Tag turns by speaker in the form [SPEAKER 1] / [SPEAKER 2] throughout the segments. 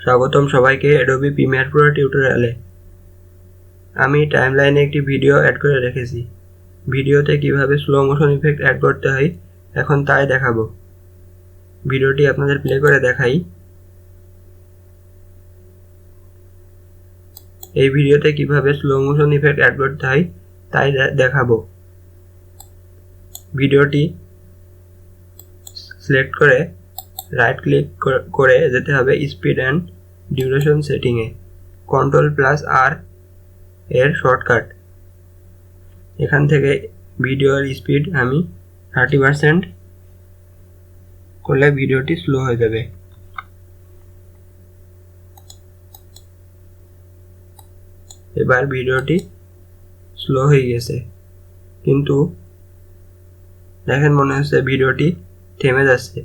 [SPEAKER 1] স্বাগতম সবাইকে Adobe Premiere Pro টিউটোরিয়ালে। আমি টাইমলাইনে একটি ভিডিও অ্যাড করে রেখেছি। ভিডিওতে কিভাবে স্লো মোশন ইফেক্ট অ্যাড করতে হয় এখন তাই দেখাবো। ভিডিওটি আপনাদের প্লে করে দেখাই। এই ভিডিওতে কিভাবে স্লো মোশন ইফেক্ট অ্যাড করতে হয় তাই দেখাবো। ভিডিওটি সিলেক্ট করে রাইট ক্লিক করে যেতে হবে স্পিড অ্যান্ড ডিউরেশন সেটিংয়ে। Ctrl+R এর শর্টকাট। এখান থেকে ভিডিওর স্পিড আমি 30% করলে ভিডিওটি স্লো হয়ে যাবে। এবার ভিডিওটি স্লো হয়ে গেছে, কিন্তু দেখেন মনে হচ্ছে ভিডিওটি থেমে যাচ্ছে।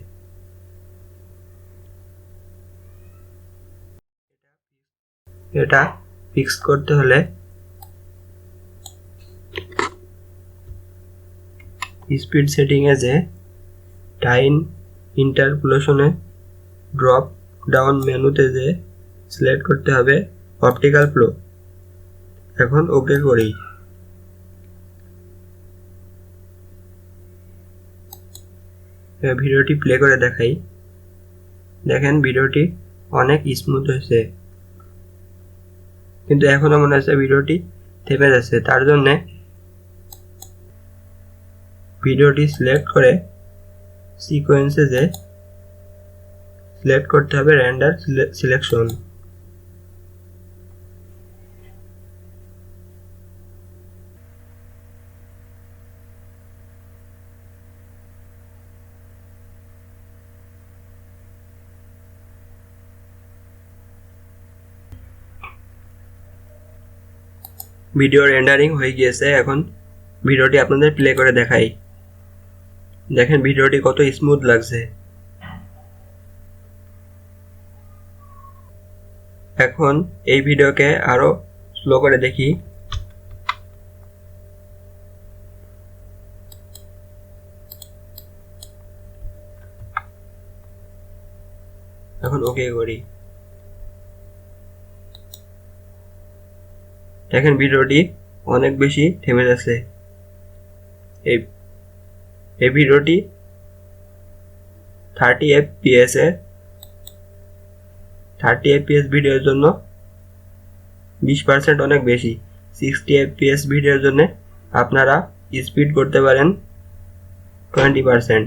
[SPEAKER 1] এটা ফিক্স করতে হলে স্পিড সেটিংয়ে যে টাইম ইন্টারপোলেশনে ড্রপ ডাউন মেনুতে যে সিলেক্ট করতে হবে অপটিক্যাল ফ্লো। এখন ওকে করি। ভিডিওটি প্লে করে দেখাই। দেখেন ভিডিওটি অনেক স্মুথ হয়েছে, কিন্তু এখনো মনে হচ্ছে ভিডিওটি থেমে যাচ্ছে। তার জন্যে ভিডিওটি সিলেক্ট করে সিকোয়েন্সে যে সিলেক্ট করতে হবে রেন্ডার সিলেকশন। ভিডিও রেন্ডারিং হয়ে গিয়েছে। এখন ভিডিওটি আপনাদের প্লে করে দেখাই। দেখেন ভিডিওটি কত স্মুথ লাগছে। এখন এই ভিডিওকে আরো স্লো করে দেখি। এখন ওকে করি। দেখেন ভিডিওটি অনেক বেশি থেমে যাচ্ছে। এই ভিডিওটি 30 fps এ 30 fps ভিডিওর জন্য 20% অনেক বেশি। 60 fps ভিডিওর জন্য আপনারা স্পিড করতে পারেন 20%।